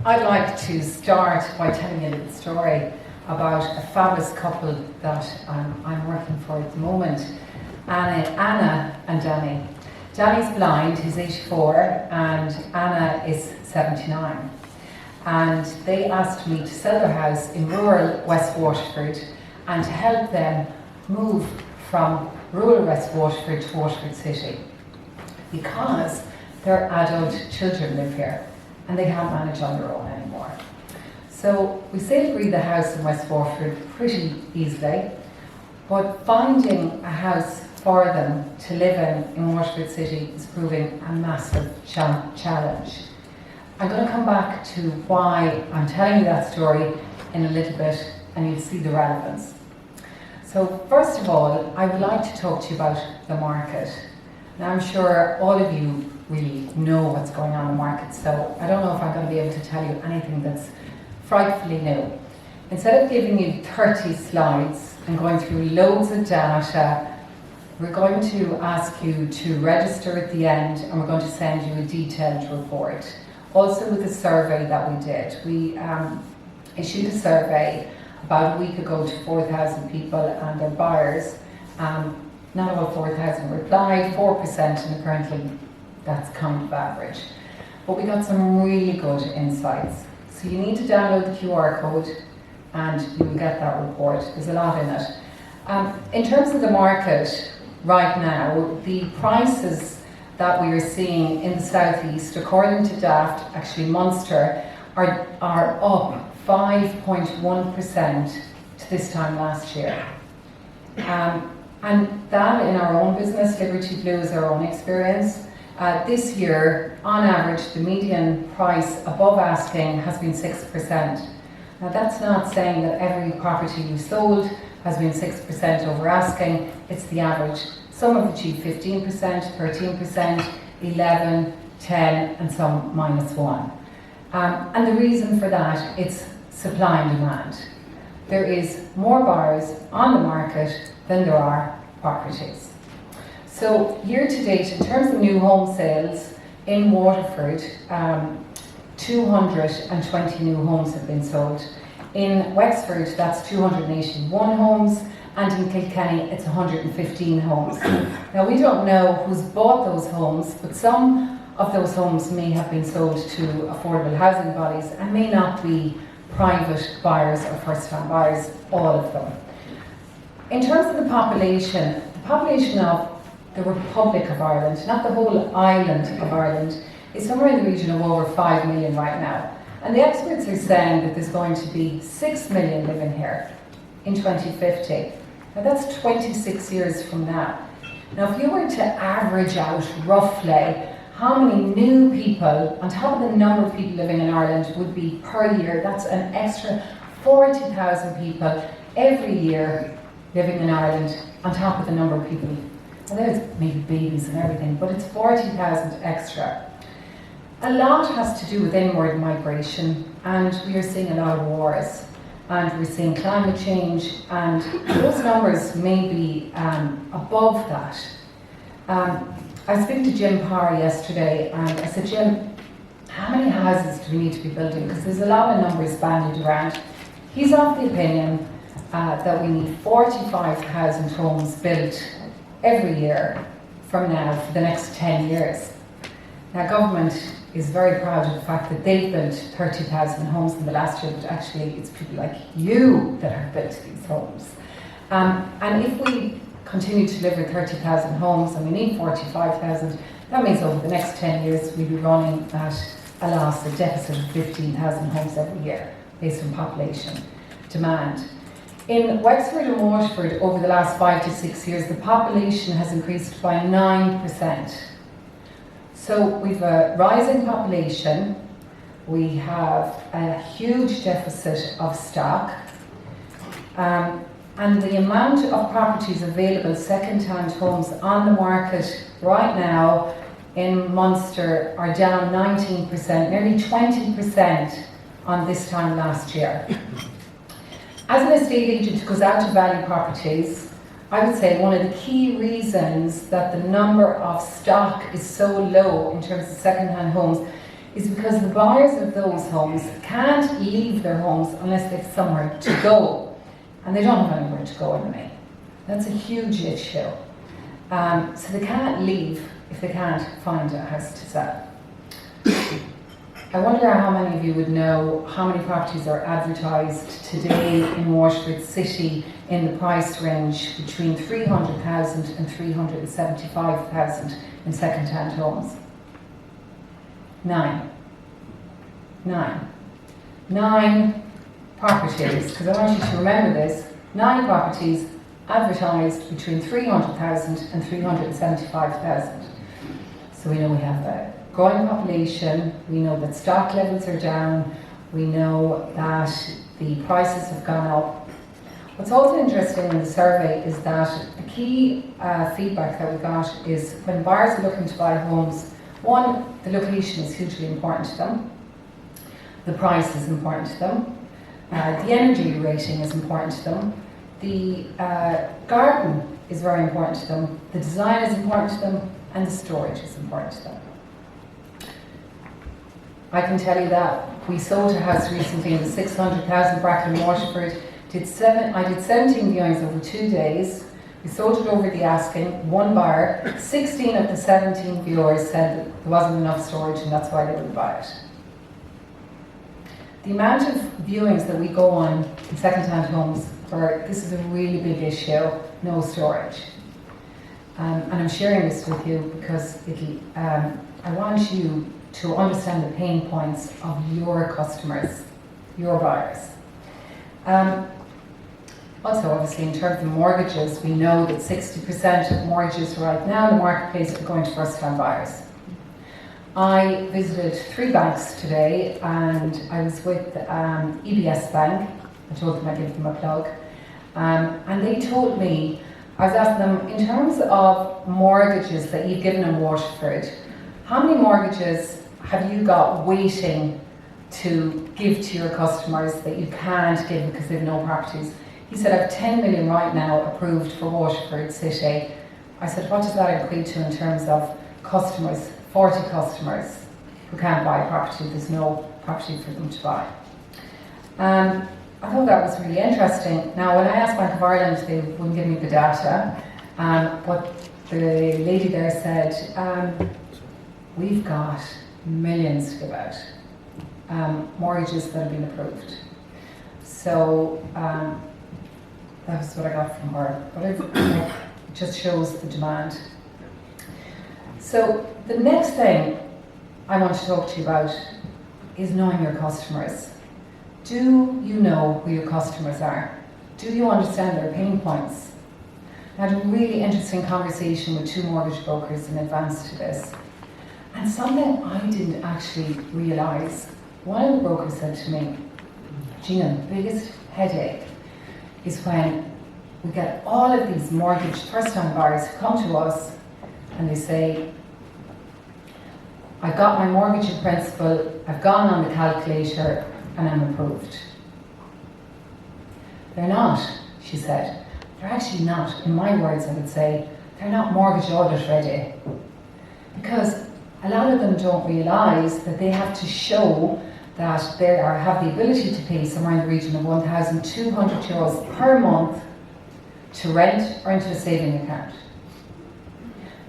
I'd like to start by telling you a little story about a fabulous couple that I'm working for at the moment, Anna and Danny. Danny's blind, he's 84, and Anna is 79. And they asked me to sell their house in rural West Waterford and to help them move from rural West Waterford to Waterford City, because their adult children live here and they can't manage on their own anymore. So we sale agreed the house in West Waterford pretty easily, but finding a house for them to live in Waterford City is proving a massive challenge. I'm going to come back to why I'm telling you that story in a little bit, and you'll see the relevance. So first of all, I would like to talk to you about the market. Now I'm sure all of you really know what's going on in the market, so I don't know if I'm going to be able to tell you anything that's frightfully new. Instead of giving you 30 slides and going through loads of data, we're going to ask you to register at the end, and we're going to send you a detailed report. Also with the survey that we did. We issued a survey about a week ago to 4,000 people and their buyers. Not all 4,000 replied, 4%, and apparently that's kind of average. But we got some really good insights. So you need to download the QR code and you will get that report. There's a lot in it. In terms of the market right now, the prices that we are seeing in the South East, according to Daft, actually Munster, are up 5.1% to this time last year. And that in our own business, Liberty Blue is our own experience. This year, on average, the median price above asking has been 6%. Now that's not saying that every property you sold has been 6% over asking, it's the average. Some have achieved 15%, 13%, 11%, 10%, and some -1%. And the reason for that, it's supply and demand. There is more buyers on the market than there are properties. So year to date, in terms of new home sales in Waterford, 220 new homes have been sold. In Wexford, that's 281 homes, and in Kilkenny, it's 115 homes. Now, we don't know who's bought those homes, but some of those homes may have been sold to affordable housing bodies and may not be private buyers or first-time buyers, all of them. In terms of the population of the Republic of Ireland, not the whole island of Ireland, is somewhere in the region of over 5 million right now. And the experts are saying that there's going to be 6 million living here in 2050. Now that's 26 years from now. Now if you were to average out roughly how many new people, on top of the number of people living in Ireland, would be per year, that's an extra 40,000 people every year living in Ireland, on top of the number of people. Well, there's maybe babies and everything, but it's 40,000 extra. A lot has to do with inward migration, and we are seeing a lot of wars, and we're seeing climate change, and those numbers may be above that. I was speaking to Jim Parr yesterday, and I said, Jim, how many houses do we need to be building? Because there's a lot of numbers bandied around. He's of the opinion that we need 45,000 homes built every year from now for the next 10 years. Now, government is very proud of the fact that they've built 30,000 homes in the last year, but actually it's people like you that have built these homes. And if we continue to deliver 30,000 homes and we need 45,000, that means over the next 10 years we'll be running at a loss, a deficit of 15,000 homes every year based on population demand. In Wexford and Waterford over the last 5 to 6 years, the population has increased by 9%. So we've a rising population, we have a huge deficit of stock, and the amount of properties available, second-hand homes on the market right now in Munster are down 19%, nearly 20% on this time last year. As an estate agent who goes out to value properties, I would say one of the key reasons that the number of stock is so low in terms of second-hand homes is because the buyers of those homes can't leave their homes unless they've somewhere to go. And they don't have anywhere to go in the main. That's a huge issue. So they can't leave if they can't find a house to sell. I wonder how many of you would know how many properties are advertised today in Waterford City in the price range between 300,000 and 375,000 in second-hand homes. 9 properties, because I want you to remember this, 9 properties advertised between 300,000 and 375,000. So we know we have a growing population, we know that stock levels are down, we know that the prices have gone up. What's also interesting in the survey is that the key feedback that we got is when buyers are looking to buy homes, one, the location is hugely important to them, the price is important to them, the energy rating is important to them, the garden is very important to them, the design is important to them, and the storage is important to them. I can tell you that we sold a house recently in the 600,000 bracket in Waterford. I did 17 viewings over 2 days. We sold it over the asking, 1 buyer. 16 of the 17 viewers said that there wasn't enough storage and that's why they wouldn't buy it. The amount of viewings that we go on in second-hand homes where this is a really big issue, no storage. And I'm sharing this with you because I want you to understand the pain points of your customers, your buyers. Also, obviously, in terms of mortgages, we know that 60% of mortgages right now in the marketplace are going to first-time buyers. I visited 3 banks today, and I was with EBS Bank. I told them I'd give them a plug. And they told me, I was asking them, in terms of mortgages that you've given in Waterford, how many mortgages have you got waiting to give to your customers that you can't give because they have no properties? He said, I have 10 million right now approved for Waterford City. I said, what does that equate to in terms of customers, 40 customers who can't buy a property, there's no property for them to buy. I thought that was really interesting. Now, when I asked Bank of Ireland, they wouldn't give me the data, but the lady there said, we've got millions to give out, mortgages that have been approved. So that's what I got from her. But it just shows the demand. So the next thing I want to talk to you about is knowing your customers. Do you know who your customers are? Do you understand their pain points? I had a really interesting conversation with 2 mortgage brokers in advance to this. And something I didn't actually realise. One of the brokers said to me, Regina, the biggest headache is when we get all of these mortgage first-time buyers who come to us and they say, I've got my mortgage in principle, I've gone on the calculator, and I'm approved. They're not, she said. They're actually not, in my words I would say, they're not mortgage audit ready. Because a lot of them don't realise that they have to show that they have the ability to pay somewhere in the region of €1,200 per month to rent or into a saving account.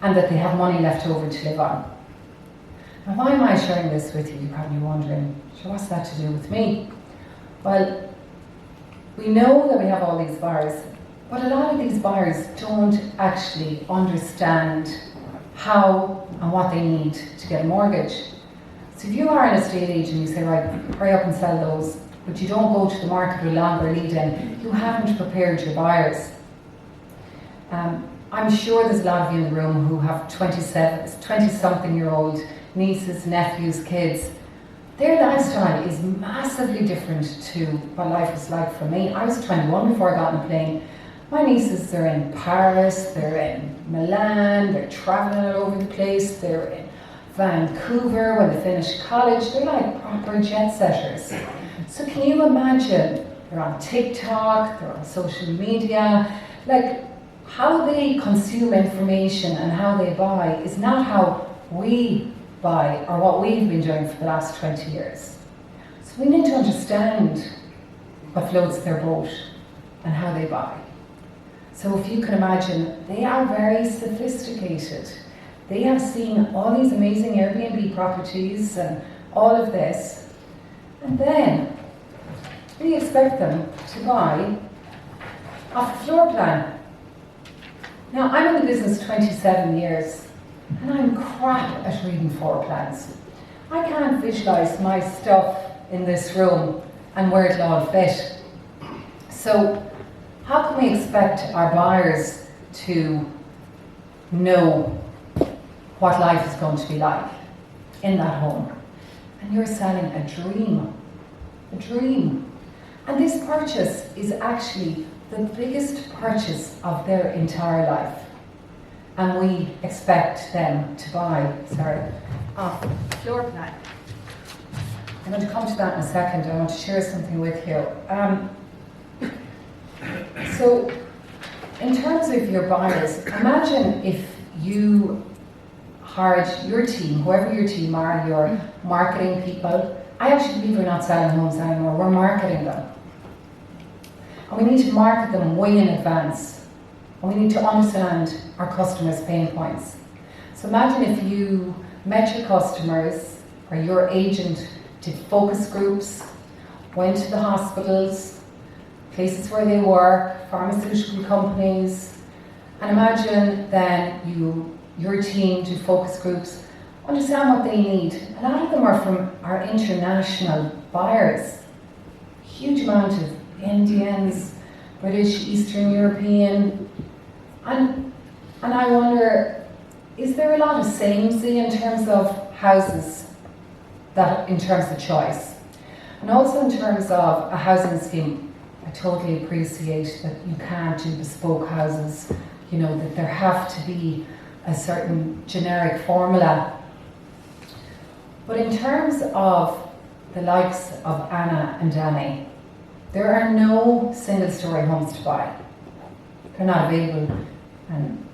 And that they have money left over to live on. Now, why am I sharing this with you? You're probably wondering, so what's that to do with me? Well, we know that we have all these buyers, but a lot of these buyers don't actually understand how and what they need to get a mortgage. So if you are an estate agent, you say, right, hurry up and sell those, but you don't go to the market with longer lead in, you haven't prepared your buyers. I'm sure there's a lot of you in the room who have 20-something-year-old nieces, nephews, kids. Their lifestyle is massively different to what life was like for me. I was 21 before I got on a plane. My nieces are in Paris, they're in Milan, they're traveling all over the place, they're in Vancouver when they finish college. They're like proper jet setters. So can you imagine, they're on TikTok, they're on social media, like how they consume information and how they buy is not how we buy are what we've been doing for the last 20 years. So we need to understand what floats their boat and how they buy. So if you can imagine, they are very sophisticated. They have seen all these amazing Airbnb properties and all of this, and then we expect them to buy off the floor plan. Now, I'm in the business 27 years, and I'm crap at reading floor plans. I can't visualise my stuff in this room and where it'll all fit. So, how can we expect our buyers to know what life is going to be like in that home? And you're selling a dream. A dream. And this purchase is actually the biggest purchase of their entire life. And we expect them to buy, off floor plan. I'm going to come to that in a second. I want to share something with you. So, in terms of your buyers, imagine if you hired your team, whoever your team are, your marketing people. I actually believe we're not selling homes anymore, we're marketing them. And we need to market them way in advance. And we need to understand our customers' pain points. So imagine if you met your customers, or your agent did focus groups, went to the hospitals, places where they work, pharmaceutical companies, and imagine then your team do focus groups, understand what they need. A lot of them are from our international buyers. Huge amount of Indians, British, Eastern European, and I wonder, is there a lot of samey in terms of houses, that in terms of choice? And also in terms of a housing scheme, I totally appreciate that you can't do bespoke houses, that there have to be a certain generic formula. But in terms of the likes of Anna and Danny, there are no single-story homes to buy. They're not available, and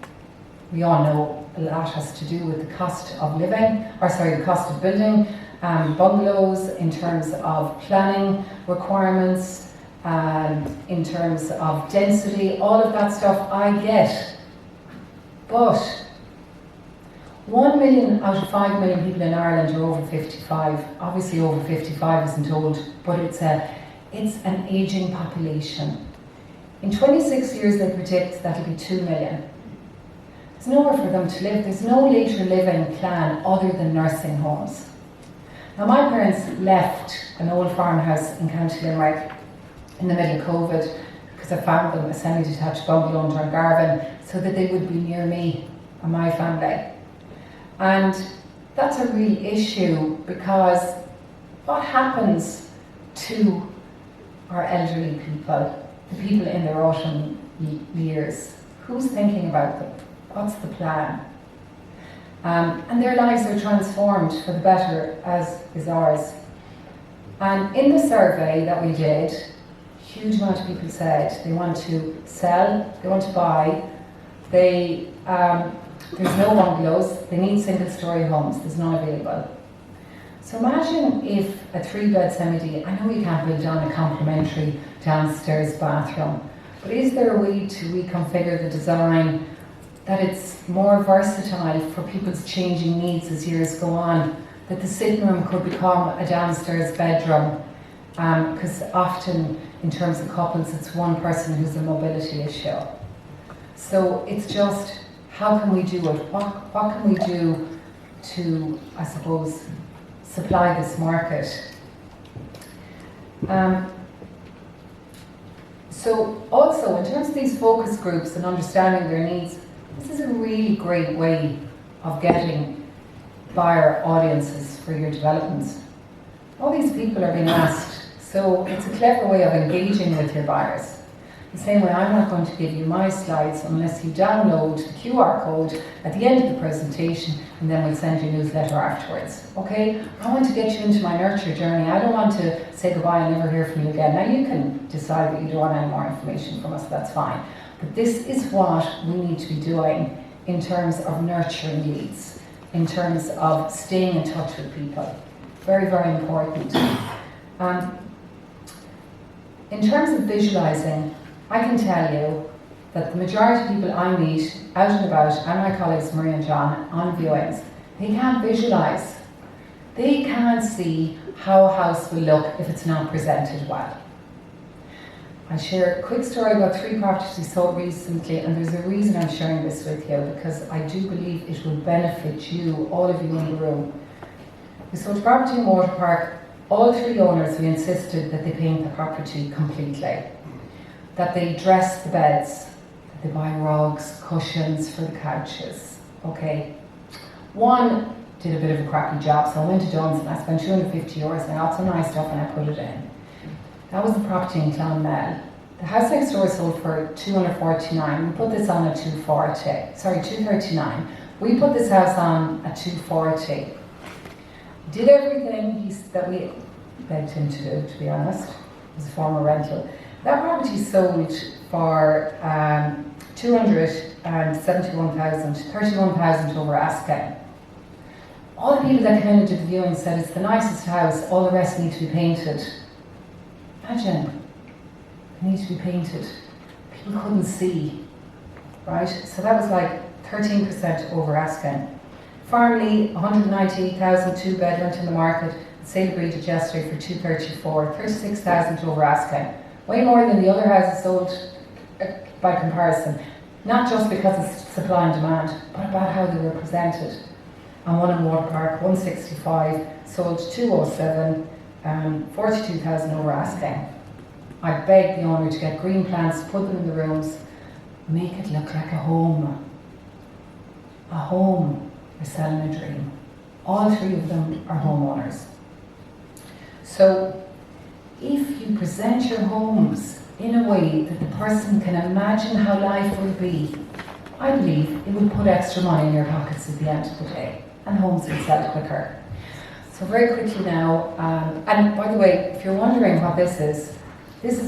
we all know a lot has to do with the cost of living, the cost of building bungalows, in terms of planning requirements, in terms of density, all of that stuff I get. But 1 million out of 5 million people in Ireland are over 55. Obviously over 55 isn't old, but it's an ageing population. In 26 years they predict that'll be 2 million. There's nowhere for them to live. There's no later living plan other than nursing homes. Now, my parents left an old farmhouse in County Limerick in the middle of COVID because I found them a semi-detached bungalow in Dungarvan so that they would be near me and my family. And that's a real issue, because what happens to our elderly people, the people in their autumn years? Who's thinking about them? What's the plan? And their lives are transformed for the better, as is ours. And in the survey that we did, a huge amount of people said they want to sell, they want to buy, there's no bungalows, they need single-story homes, there's none available. So imagine if a 3-bed semi-D, I know you can't build down a complimentary downstairs bathroom, but is there a way to reconfigure the design that it's more versatile for people's changing needs as years go on, that the sitting room could become a downstairs bedroom, because often in terms of couples it's one person who's a mobility issue. So it's just, how can we do it? What can we do to, I suppose, supply this market? So also, in terms of these focus groups and understanding their needs, this is a really great way of getting buyer audiences for your developments. All these people are being asked, so it's a clever way of engaging with your buyers. The same way, I'm not going to give you my slides unless you download the QR code at the end of the presentation, and then we'll send you a newsletter afterwards. Okay? I want to get you into my nurture journey. I don't want to say goodbye and never hear from you again. Now you can decide that you don't want any more information from us, that's fine. But this is what we need to be doing in terms of nurturing leads. in terms of staying in touch with people. Very, very important. In terms of visualising, I can tell you that the majority of people I meet out and about, and my colleagues Maria and John, on viewings, they can't visualise. They can't see how a house will look if it's not presented well. I'll share a quick story about 3 properties we sold recently, and there's a reason I'm sharing this with you, because I do believe it will benefit you, all of you in the room. We sold a property in Water Park. All 3 owners, we insisted that they paint the property completely, that they dress the beds, that they buy rugs, cushions for the couches. Okay. One did a bit of a crappy job, so I went to Jones and I spent €250 and I got some nice stuff and I put it in. That was the property in Clonmel. The house next door sold for $249. We put this on at $239. We put this house on at $240. Did everything that we begged him to do, to be honest. It was a former rental. That property sold for $271,000, $31,000 over asking. All the people that came into the viewing said it's the nicest house, all the rest need to be painted. Imagine, it needs to be painted. People couldn't see, right? So that was like 13% over asking. Farmley, $198,000, 2-bed, went in the market. The sale agreed yesterday for $234, $36,000 over asking. Way more than the other houses sold by comparison. Not just because of supply and demand, but about how they were presented. And one in Water Park, $165, sold $207, 42,000 over asking. I begged the owner to get green plants, put them in the rooms, make it look like a home. A home. We're selling a dream. All 3 of them are homeowners. So if you present your homes in a way that the person can imagine how life will be, I believe it will put extra money in your pockets at the end of the day, and homes will sell quicker. So very quickly now, and by the way, if you're wondering what this is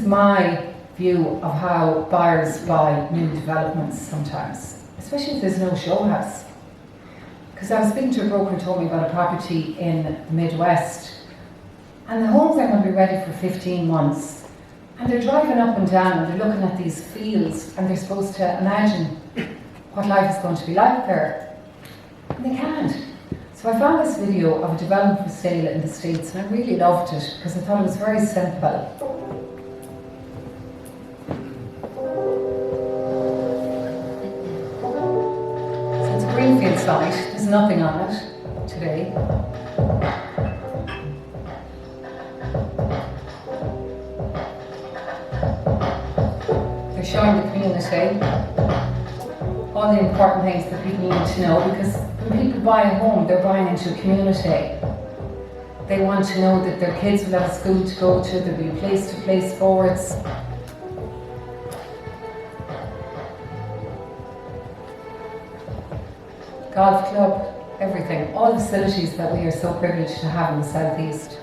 my view of how buyers buy new developments sometimes, especially if there's no show house. Because I was speaking to a broker who told me about a property in the Midwest, and the homes are going to be ready for 15 months. And they're driving up and down and they're looking at these fields and they're supposed to imagine what life is going to be like there. And they can't. So I found this video of a development for sale in the States and I really loved it because I thought it was very simple. So it's a greenfield site, there's nothing on it today. They're showing the community all the important things that people need to know, because when people buy a home, they're buying into a community. They want to know that their kids will have a school to go to, there'll be a place to play sports. Golf club, everything, all the facilities that we are so privileged to have in the South East.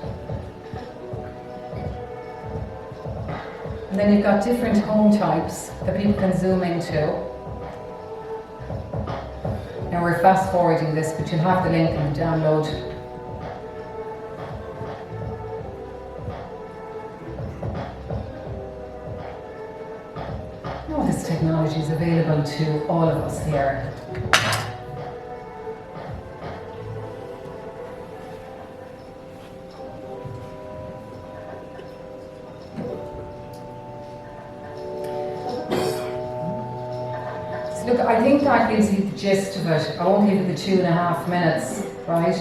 And then you've got different home types that people can zoom into. Now we're fast forwarding this, but you'll have the link in the download. All this technology is available to all of us here. Look, I think that gives you the gist of it. I won't give you the 2.5 minutes, right?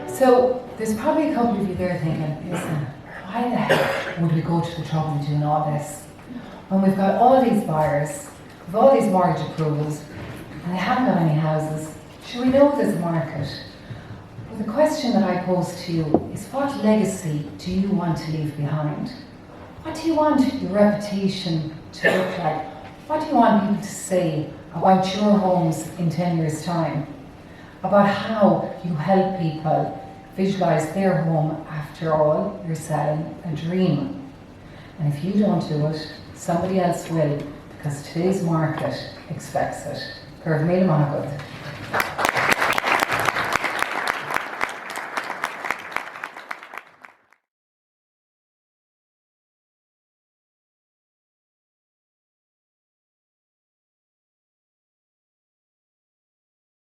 So, there's probably a couple of you there thinking, listen, why the heck would we go to the trouble of doing all this? When we've got all these buyers, we've all these mortgage approvals, and they haven't got any houses. Should we know there's a market? But the question that I pose to you is, what legacy do you want to leave behind? What do you want your reputation to look like? What do you want people to say about your homes in 10 years' time? About how you help people visualise their home. After all, you're selling a dream. And if you don't do it, somebody else will, because today's market expects it. Curve Mila Monaco.